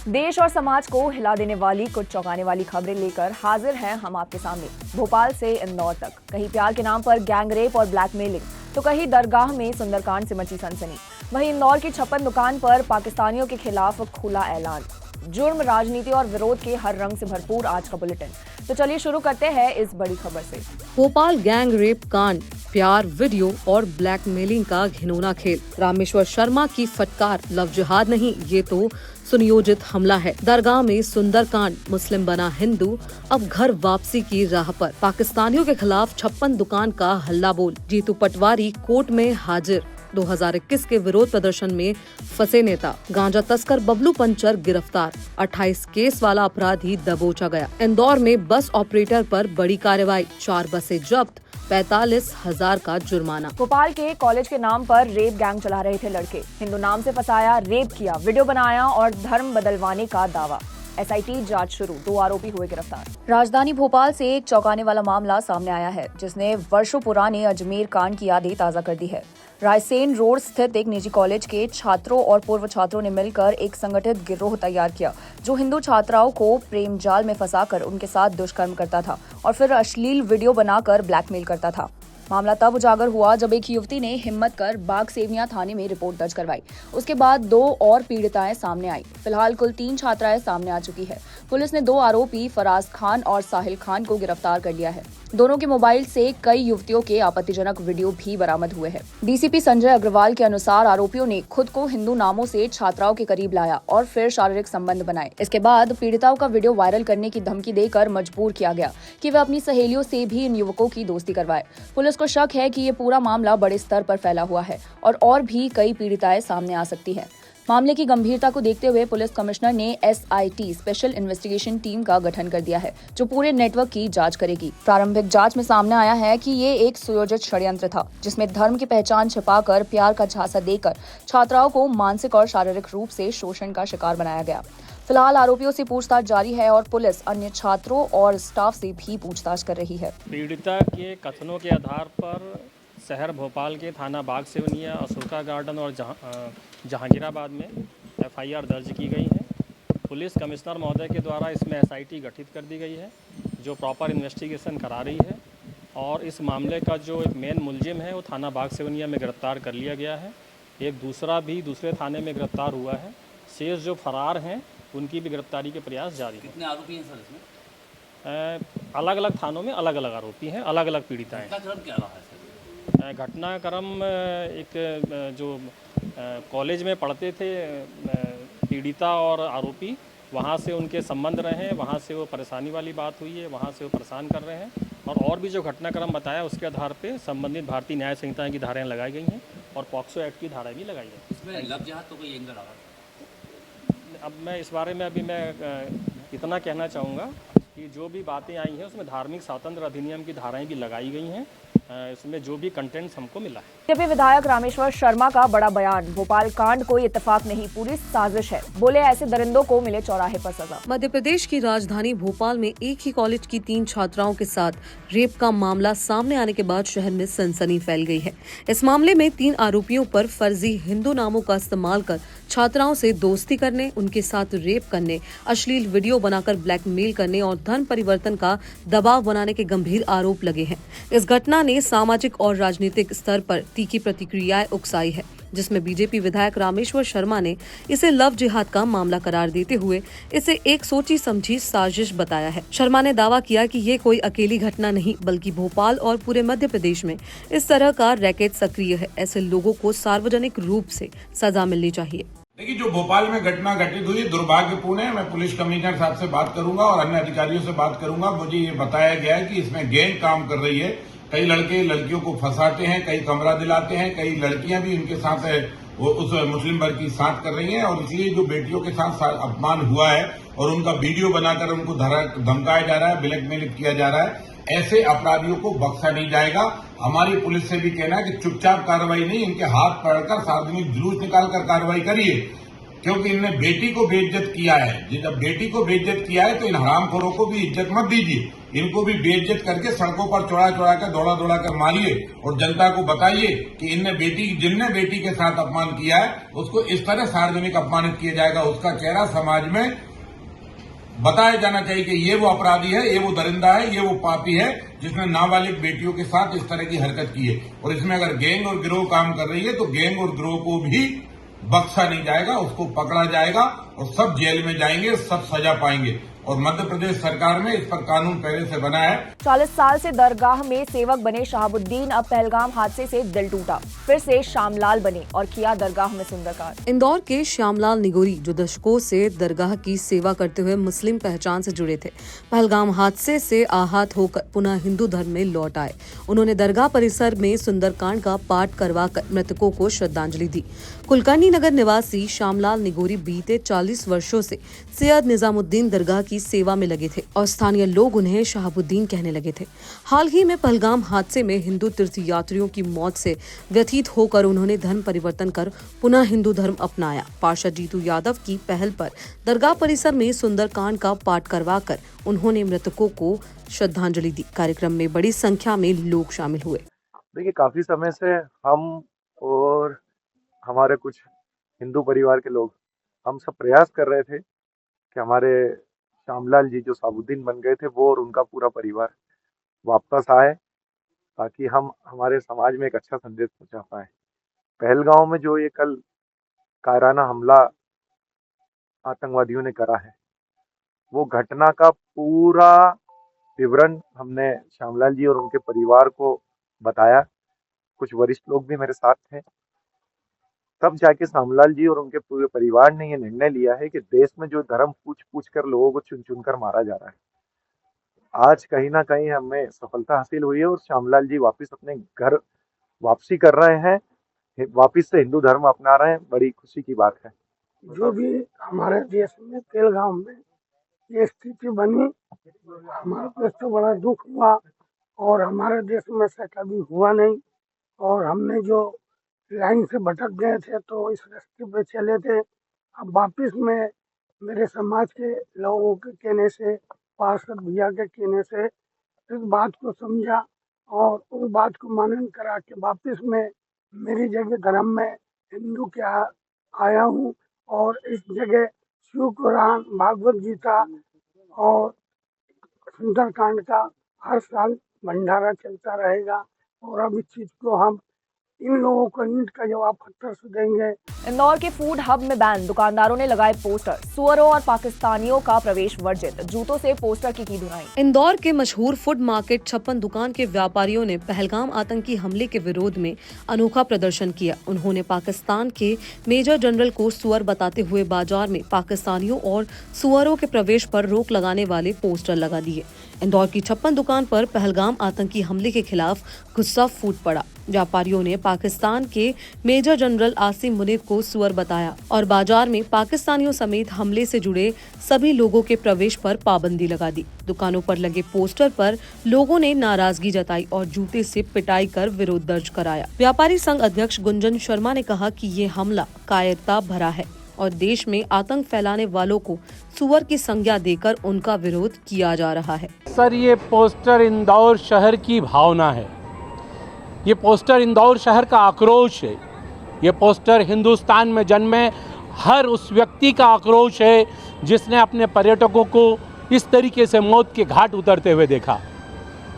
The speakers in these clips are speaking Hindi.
देश और समाज को हिला देने वाली कुछ चौंकाने वाली खबरें लेकर हाजिर हैं हम आपके सामने। भोपाल से इंदौर तक, कहीं प्यार के नाम पर गैंग रेप और ब्लैकमेलिंग, तो कहीं दरगाह में सुंदरकांड से मची सनसनी। वहीं इंदौर की 56 दुकान पर पाकिस्तानियों के खिलाफ खुला ऐलान। जुर्म, राजनीति और विरोध के हर रंग से भरपूर आज का बुलेटिन। तो चलिए शुरू करते हैं इस बड़ी खबर से। भोपाल गैंग रेप कांड, प्यार वीडियो और ब्लैकमेलिंग का घिनौना खेल। रामेश्वर शर्मा की फटकार लव जिहाद नहीं, ये तो सुनियोजित हमला है। दरगाह में सुंदरकांड, मुस्लिम बना हिंदू अब घर वापसी की राह पर। पाकिस्तानियों के खिलाफ 56 दुकान का हल्ला बोल। जीतू पटवारी कोर्ट में हाजिर। 2021 के विरोध प्रदर्शन में फंसे नेता। गांजा तस्कर बबलू पंचर गिरफ्तार। 28 केस वाला अपराधी दबोचा गया। इंदौर में बस ऑपरेटर पर बड़ी कार्रवाई। 4 बसें जब्त, 45,000 का जुर्माना। भोपाल के कॉलेज के नाम पर रेप गैंग चला रहे थे लड़के। हिंदू नाम से फंसाया, रेप किया, वीडियो बनाया और धर्म बदलवाने का दावा। SIT जांच शुरू, 2 आरोपी हुए गिरफ्तार। राजधानी भोपाल से एक चौंकाने वाला मामला सामने आया है, जिसने वर्षों पुराने अजमेर कांड की यादें ताजा कर दी है। रायसेन रोड स्थित एक निजी कॉलेज के छात्रों और पूर्व छात्रों ने मिलकर एक संगठित गिरोह तैयार किया, जो हिंदू छात्राओं को प्रेम जाल में फंसाकर उनके साथ दुष्कर्म करता था और फिर अश्लील वीडियो बनाकर ब्लैकमेल करता था। मामला तब उजागर हुआ जब एक युवती ने हिम्मत कर बाग सेवनिया थाने में रिपोर्ट दर्ज करवाई। उसके बाद 2 और पीड़िताएं सामने आई। फिलहाल कुल 3 छात्राएं सामने आ चुकी है। पुलिस ने 2 आरोपी फराज खान और साहिल खान को गिरफ्तार कर लिया है। दोनों के मोबाइल से कई युवतियों के आपत्तिजनक वीडियो भी बरामद हुए हैं। DCP संजय अग्रवाल के अनुसार आरोपियों ने खुद को हिंदू नामों से छात्राओं के करीब लाया और फिर शारीरिक संबंध बनाए। इसके बाद पीड़िताओं का वीडियो वायरल करने की धमकी देकर मजबूर किया गया कि वे अपनी सहेलियों से भी इन युवकों की दोस्ती करवाए। पुलिस को शक है कि ये पूरा मामला बड़े स्तर पर फैला हुआ है और भी कई पीड़िताएं सामने आ सकती हैं। मामले की गंभीरता को देखते हुए पुलिस कमिश्नर ने SIT स्पेशल इन्वेस्टिगेशन टीम का गठन कर दिया है, जो पूरे नेटवर्क की जांच करेगी। प्रारंभिक जांच में सामने आया है कि ये एक सुयोजित षड्यंत्र था, जिसमें धर्म की पहचान छिपाकर प्यार का झांसा देकर छात्राओं को मानसिक और शारीरिक रूप से शोषण का शिकार बनाया गया। फिलहाल आरोपियों से पूछताछ जारी है और पुलिस अन्य छात्रों और स्टाफ से भी पूछताछ कर रही है। पीड़िता के कथनों के आधार पर शहर भोपाल के थाना बाग सेवनिया, अशोका गार्डन और जहांगीराबाद में FIR दर्ज की गई है। पुलिस कमिश्नर महोदय के द्वारा इसमें SIT गठित कर दी गई है, जो प्रॉपर इन्वेस्टिगेशन करा रही है और इस मामले का जो एक मेन मुलजिम है वो थाना बाग सेवनिया में गिरफ्तार कर लिया गया है। एक दूसरा भी दूसरे थाने में गिरफ्तार हुआ है। शेष जो फरार हैं उनकी भी गिरफ्तारी के प्रयास जारी हैं। कितने आरोपी हैं सर इसमें? अलग अलग थानों में अलग अलग आरोपी हैं, अलग अलग पीड़िताएँ। घटनाक्रम क्या रहा है सर? घटनाक्रम एक जो कॉलेज में पढ़ते थे पीड़िता और आरोपी, वहाँ से उनके संबंध रहे हैं, वहाँ से वो परेशानी वाली बात हुई है, वहाँ से वो परेशान कर रहे हैं और भी जो घटनाक्रम बताया उसके आधार पे संबंधित भारतीय न्याय संहिता की धाराएं लगाई गई हैं और पॉक्सो एक्ट की धाराएं भी लगाई गई। इसमें लव जिहाद तो कोई एंगल आ रहा है? अब मैं इस बारे में अभी मैं इतना कहना चाहूँगा कि जो भी बातें आई हैं उसमें धार्मिक स्वातंत्र अधिनियम की धाराएं भी लगाई गई हैं। इसमें जो भी कंटेंट्स हमको मिला है। बीजेपी विधायक रामेश्वर शर्मा का बड़ा बयान। भोपाल कांड कोई इत्तेफाक नहीं, पूरी साजिश है। बोले ऐसे दरिंदों को मिले चौराहे पर सजा। मध्य प्रदेश की राजधानी भोपाल में एक ही कॉलेज की 3 छात्राओं के साथ रेप का मामला सामने आने के बाद शहर में सनसनी फैल गई है। इस मामले में 3 आरोपियों पर फर्जी हिंदू नामों का इस्तेमाल कर छात्राओं से दोस्ती करने, उनके साथ रेप करने, अश्लील वीडियो बनाकर ब्लैकमेल करने और धर्म परिवर्तन का दबाव बनाने के गंभीर आरोप लगे हैं। इस घटना ने सामाजिक और राजनीतिक स्तर पर तीखी प्रतिक्रियाएं उकसाई है, जिसमें बीजेपी विधायक रामेश्वर शर्मा ने इसे लव जिहाद का मामला करार देते हुए इसे एक सोची समझी साजिश बताया है। शर्मा ने दावा किया कि ये कोई अकेली घटना नहीं, बल्कि भोपाल और पूरे मध्य प्रदेश में इस तरह का रैकेट सक्रिय है। ऐसे लोगों को सार्वजनिक रूप से सजा मिलनी चाहिए। देखिए, जो भोपाल में घटना घटित हुई दुर्भाग्यपूर्ण है। मैं पुलिस कमिश्नर साहब से बात करूंगा और अन्य अधिकारियों से बात करूंगा। मुझे ये बताया गया है कि इसमें गैंग काम कर रही है। कई लड़के लड़कियों को फंसाते हैं, कई कमरा दिलाते हैं, कई लड़कियां भी उनके साथ वो उस मुस्लिम वर्ग की साथ कर रही हैं और इसलिए जो बेटियों के साथ अपमान हुआ है और उनका वीडियो बनाकर उनको धमकाया जा रहा है, ब्लैकमेल किया जा रहा है, ऐसे अपराधियों को बख्शा नहीं जाएगा। हमारी पुलिस से भी कहना है कि चुपचाप कार्रवाई नहीं, इनके हाथ पकड़कर सार्वजनिक जुलूस निकालकर कार्रवाई करिए। क्योंकि इनने बेटी को बेइज्जत किया है। जब बेटी को बेइज्जत किया है तो इन हरामखोरों को भी इज्जत मत दीजिए, इनको भी बेइज्जत करके सड़कों पर चौड़ा चौड़ा कर दौड़ा दौड़ा कर मारिए और जनता को बताइए कि जिनने बेटी के साथ अपमान किया है उसको इस तरह सार्वजनिक अपमानित किया जाएगा, उसका चेहरा समाज में बताया जाना चाहिए कि ये वो अपराधी है, ये वो दरिंदा है, ये वो पापी है जिसने नाबालिग बेटियों के साथ इस तरह की हरकत की है। और इसमें अगर गैंग और गिरोह काम कर रही है तो गैंग और गिरोह को भी बख्शा नहीं जाएगा, उसको पकड़ा जाएगा और सब जेल में जाएंगे, सब सजा पाएंगे। और मध्य प्रदेश सरकार में इस पर कानून पहले से बना है। 40 साल से दरगाह में सेवक बने शहाबुद्दीन अब पहलगाम हादसे से दिल टूटा, फिर से श्यामलाल बने और किया दरगाह में सुंदरकांड। इंदौर के श्यामलाल निगोरी जो दशकों से दरगाह की सेवा करते हुए मुस्लिम पहचान से जुड़े थे, पहलगाम हादसे से आहत होकर पुनः हिंदू धर्म में लौट आए। उन्होंने दरगाह परिसर में सुंदरकांड का पाठ करवाकर मृतकों को श्रद्धांजलि दी। कुलकर्णी नगर निवासी श्यामलाल निगोरी बीते 40 वर्षों से सैयद निजामुद्दीन दरगाह की सेवा में लगे थे और स्थानीय लोग उन्हें शहाबुद्दीन कहने लगे थे। हाल ही में पहलगाम हादसे में हिंदू तीर्थयात्रियों की मौत से व्यथित होकर उन्होंने धर्म परिवर्तन कर पुनः हिंदू धर्म अपनाया। पार्षद जीतू यादव की पहल पर दरगाह परिसर में सुंदरकांड का पाठ करवाकर उन्होंने मृतकों को श्रद्धांजलि दी। कार्यक्रम में बड़ी संख्या में लोग शामिल हुए। देखिए, काफी समय से हम और हमारे कुछ हिंदू परिवार के लोग हम सब प्रयास कर रहे थे कि हमारे श्यामलाल जी जो शहाबुद्दीन बन गए थे वो और उनका पूरा परिवार वापस आए, ताकि हम हमारे समाज में एक अच्छा संदेश पहुंचा पाए। पहलगांव में जो ये कल कायराना हमला आतंकवादियों ने करा है, वो घटना का पूरा विवरण हमने श्यामलाल जी और उनके परिवार को बताया। कुछ वरिष्ठ लोग भी मेरे साथ थे। तब जाके श्यामलाल जी और उनके पूरे परिवार ने ये निर्णय लिया है कि देश में जो धर्म पूछ कर लोगों को चुन चुन कर मारा जा रहा है, आज कहीं ना कहीं हमें सफलता हासिल हुई है और श्यामलाल जी वापस अपने घर वापसी कर रहे हैं, वापस से हिंदू धर्म अपना रहे हैं। बड़ी खुशी की बात है। जो भी हमारे देश में पहलगाम में ये स्थिति बनी, हमारे देश को बड़ा दुख हुआ और हमारे देश में ऐसा कभी हुआ नहीं। और हमने जो लाइन से भटक गए थे तो इस रास्ते पे चले थे। अब वापिस में मेरे समाज के लोगों के कहने से, पार्षद भैया के कहने से इस बात को समझा और उस बात को मानन करा के वापिस में मेरी जगह धर्म में हिंदू के आया हूँ। और इस जगह शिव कुरान, भागवत गीता और सुंदरकांड का हर साल भंडारा चलता रहेगा। और अब इस चीज को हम इन लोगों को ईंट का जवाब पत्थर से देंगे। इंदौर के फूड हब में बैन, दुकानदारों ने लगाए पोस्टर, सुअरों और पाकिस्तानियों का प्रवेश वर्जित, जूतों से पोस्टर की धुनाई। इंदौर के मशहूर फूड मार्केट 56 दुकान के व्यापारियों ने पहलगाम आतंकी हमले के विरोध में अनोखा प्रदर्शन किया। उन्होंने पाकिस्तान के मेजर जनरल को सुअर बताते हुए बाजार में पाकिस्तानियों और सुअरों के प्रवेश पर रोक लगाने वाले पोस्टर लगा दिए। इंदौर की 56 दुकान पर पहलगाम आतंकी हमले के खिलाफ गुस्सा फूट पड़ा। व्यापारियों ने पाकिस्तान के मेजर जनरल आसिम मुनीर को सुअर बताया और बाजार में पाकिस्तानियों समेत हमले से जुड़े सभी लोगों के प्रवेश पर पाबंदी लगा दी। दुकानों पर लगे पोस्टर पर लोगों ने नाराजगी जताई और जूते से पिटाई कर विरोध दर्ज कराया। व्यापारी संघ अध्यक्ष गुंजन शर्मा ने कहा कि ये हमला कायरता भरा है और देश में आतंक फैलाने वालों को सुअर की संज्ञा देकर उनका विरोध किया जा रहा है। सर, ये पोस्टर इंदौर शहर की भावना है, ये पोस्टर इंदौर शहर का आक्रोश है, ये पोस्टर हिंदुस्तान में जन्मे हर उस व्यक्ति का आक्रोश है जिसने अपने पर्यटकों को इस तरीके से मौत के घाट उतरते हुए देखा।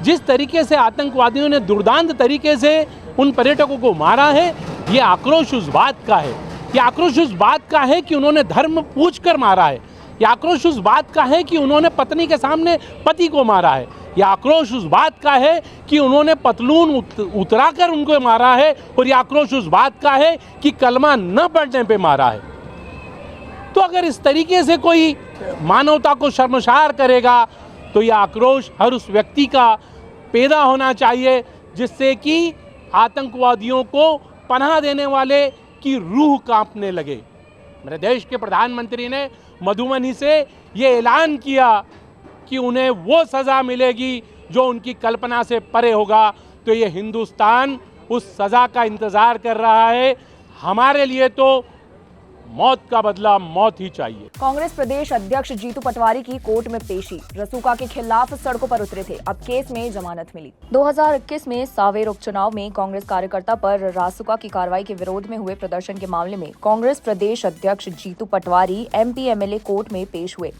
जिस तरीके से आतंकवादियों ने दुर्दांत तरीके से उन पर्यटकों को मारा है, ये आक्रोश उस बात का है। ये आक्रोश उस बात का है कि उन्होंने धर्म पूछ कर मारा है। ये आक्रोश उस बात का है कि उन्होंने पत्नी के सामने पति को मारा है। ये आक्रोश उस बात का है कि उन्होंने पतलून उतराकर उनको मारा है। और ये आक्रोश उस बात का है कि कलमा न पढ़ने पे मारा है। तो अगर इस तरीके से कोई मानवता को शर्मसार करेगा तो ये आक्रोश हर उस व्यक्ति का पैदा होना चाहिए जिससे कि आतंकवादियों को पनाह देने वाले की रूह कांपने लगे। मेरे देश के प्रधानमंत्री ने मधुबनी से ये ऐलान किया कि उन्हें वो सज़ा मिलेगी जो उनकी कल्पना से परे होगा। तो ये हिंदुस्तान उस सज़ा का इंतज़ार कर रहा है। हमारे लिए तो मौत का बदला मौत ही चाहिए। कांग्रेस प्रदेश अध्यक्ष जीतू पटवारी की कोर्ट में पेशी। रसूका के खिलाफ सड़कों पर उतरे थे, अब केस में जमानत मिली। 2021 में सावेर उपचुनाव में कांग्रेस कार्यकर्ता पर रासुका की कार्रवाई के विरोध में हुए प्रदर्शन के मामले में कांग्रेस प्रदेश अध्यक्ष Jitu Patwari MP MLA court में पेश हुए।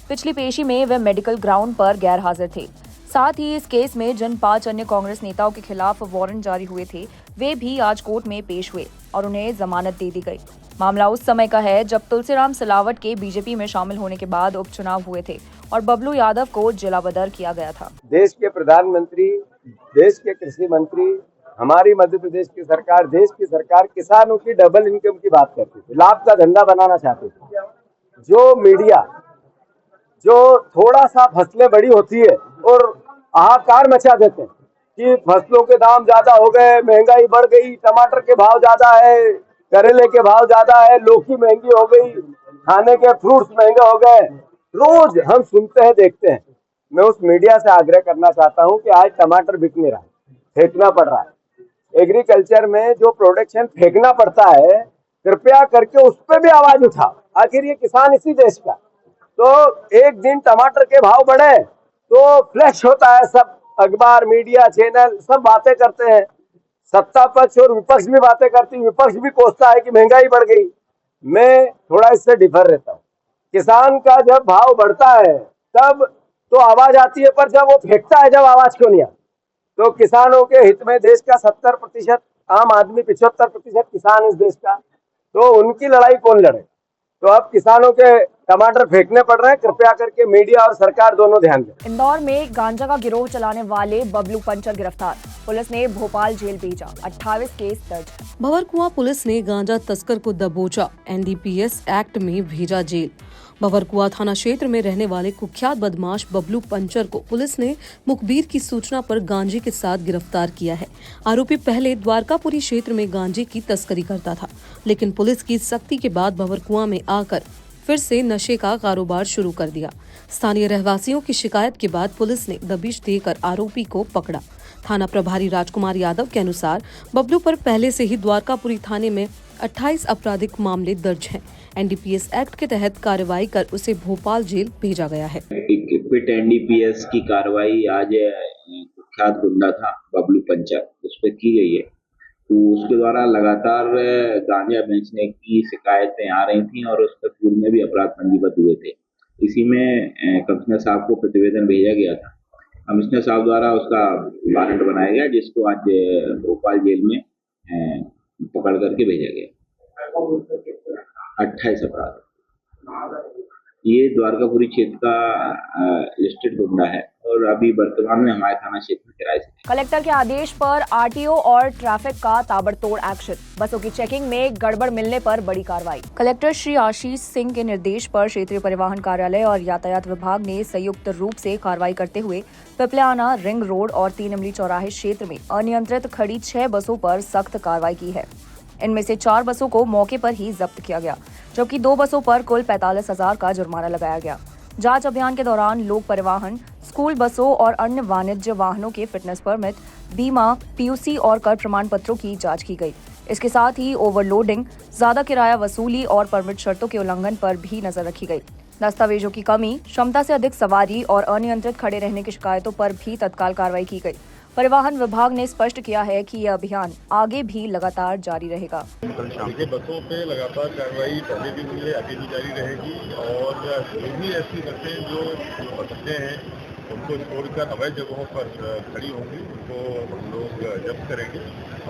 पिछली पेशी में वे मेडिकल ग्राउंड पर गैर हाजिर थे। साथ ही इस केस में जिन 5 अन्य कांग्रेस नेताओं के खिलाफ वारंट जारी हुए थे, वे भी आज कोर्ट में पेश हुए और उन्हें जमानत दे दी गई। मामला उस समय का है जब तुलसीराम सिलावट के बीजेपी में शामिल होने के बाद उपचुनाव हुए थे और बबलू यादव को जिला बदर किया गया था। देश के प्रधानमंत्री, देश के कृषि मंत्री, हमारी मध्य प्रदेश की सरकार, देश की सरकार किसानों की डबल इनकम की बात करती थी, लाभ का धंधा बनाना चाहती थी। जो मीडिया जो थोड़ा सा फसलें बड़ी होती है और हाहाकार मचा देते हैं कि फसलों के दाम ज्यादा हो गए, महंगाई बढ़ गई, टमाटर के भाव ज्यादा है, करेले के भाव ज्यादा है, लौकी महंगी हो गई, खाने के फ्रूट्स महंगे हो गए, रोज हम सुनते हैं, देखते हैं। मैं उस मीडिया से आग्रह करना चाहता हूं कि आज टमाटर बिक नहीं रहा, फेंकना पड़ रहा है। एग्रीकल्चर में जो प्रोडक्शन फेंकना पड़ता है, कृपया करके उस पर भी आवाज उठाओ। आखिर ये किसान इसी देश का। तो एक दिन टमाटर के भाव बढ़े तो फ्लैश होता है, सब अखबार, मीडिया, चैनल सब बातें करते हैं, सत्ता पक्ष और विपक्ष भी बातें करती है, विपक्ष भी कोसता है कि महंगाई बढ़ गई। मैं थोड़ा इससे डिफर रहता हूँ। किसान का जब भाव बढ़ता है तब तो आवाज आती है, पर जब वो फेंकता है, जब आवाज क्यों नहीं आती? तो किसानों के हित में देश का 70% आम आदमी, 75% किसान इस देश का, तो उनकी लड़ाई कौन लड़े? तो अब किसानों के टमाटर फेंकने पड़ रहे हैं। कृपया करके मीडिया और सरकार दोनों ध्यान दें। इंदौर में गांजा का गिरोह चलाने वाले बबलू पंचर गिरफ्तार। पुलिस ने भोपाल जेल भेजा। 28 केस दर्ज। भंवरकुआं पुलिस ने गांजा तस्कर को दबोचा, एनडीपीएस एक्ट में भेजा जेल। भंवरकुआं थाना क्षेत्र में रहने वाले कुख्यात बदमाश बबलू पंचर को पुलिस ने मुखबिर की सूचना पर गांजे के साथ गिरफ्तार किया है। आरोपी पहले द्वारकापुरी क्षेत्र में गांजे की तस्करी करता था, लेकिन पुलिस की सख्ती के बाद भंवरकुआं में आकर फिर से नशे का कारोबार शुरू कर दिया। स्थानीय रहवासियों की शिकायत के बाद पुलिस ने दबिश देकर आरोपी को पकड़ा। थाना प्रभारी राजकुमार यादव के अनुसार बबलू पर पहले से ही द्वारकापुरी थाने में 28 आपराधिक मामले दर्ज हैं। एनडीपीएस एक्ट के तहत कार्रवाई कर उसे भोपाल जेल भेजा गया है। एक एनडीपीएस की कार्रवाई आज कुख्यात गुंडा था बबलू पंचर, उस पर की गई है। तो उसके द्वारा लगातार गांजा बेचने की शिकायतें आ रही थी और उस पर पूर्व में भी अपराध पंजीबद्ध हुए थे। इसी में कमिश्नर साहब को प्रतिवेदन भेजा गया था। कमिश्नर साहब द्वारा उसका वारंट बनाया गया, जिसको आज भोपाल जेल में पकड़ करके भेजा गया। 28 अपराध। ये द्वारकापुरी क्षेत्र का लिस्टेड गुंडा है और अभी वर्तमान में हमारे थाना क्षेत्र में किराए से। कलेक्टर के आदेश पर आरटीओ और ट्रैफिक का ताबड़तोड़ एक्शन। बसों की चेकिंग में गड़बड़ मिलने पर बड़ी कार्रवाई। कलेक्टर श्री आशीष सिंह के निर्देश पर क्षेत्रीय परिवहन कार्यालय और यातायात विभाग ने संयुक्त रूप से कार्रवाई करते हुए पिपलियाना, रिंग रोड और 3 इमली चौराहे क्षेत्र में अनियंत्रित खड़ी 6 बसों पर सख्त कार्रवाई की है। इनमें से 4 बसों को मौके पर ही जब्त किया गया, जबकि 2 बसों पर कुल 45,000 का जुर्माना लगाया गया। जांच अभियान के दौरान लोक परिवहन, स्कूल बसों और अन्य वाणिज्य वाहनों के फिटनेस परमिट, बीमा, पीयूसी और कर प्रमाण पत्रों की जांच की गई। इसके साथ ही ओवरलोडिंग, ज्यादा किराया वसूली और परमिट शर्तों के उल्लंघन पर भी नजर रखी गई। दस्तावेजों की कमी, क्षमता से अधिक सवारी और अनियंत्रित खड़े रहने की शिकायतों पर भी तत्काल कार्रवाई की गई। परिवहन विभाग ने स्पष्ट किया है कि यह अभियान आगे भी लगातार जारी रहेगा। बसों पे लगातार कार्रवाई पहले भी हुई है, आगे भी जारी रहेगी और जो भी ऐसी बसें जो बसते हैं उनको छोड़ कर अवैध जगहों पर खड़ी होंगी, उनको हम लोग जब्त करेंगे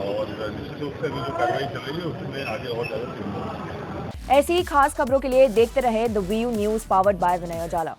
और निश्चित रूप से जो कार्रवाई चल रही है उसमें आगे और ज़्यादा। ऐसी ही खास खबरों के लिए देखते रहे the view news powered by Vinay Ujala.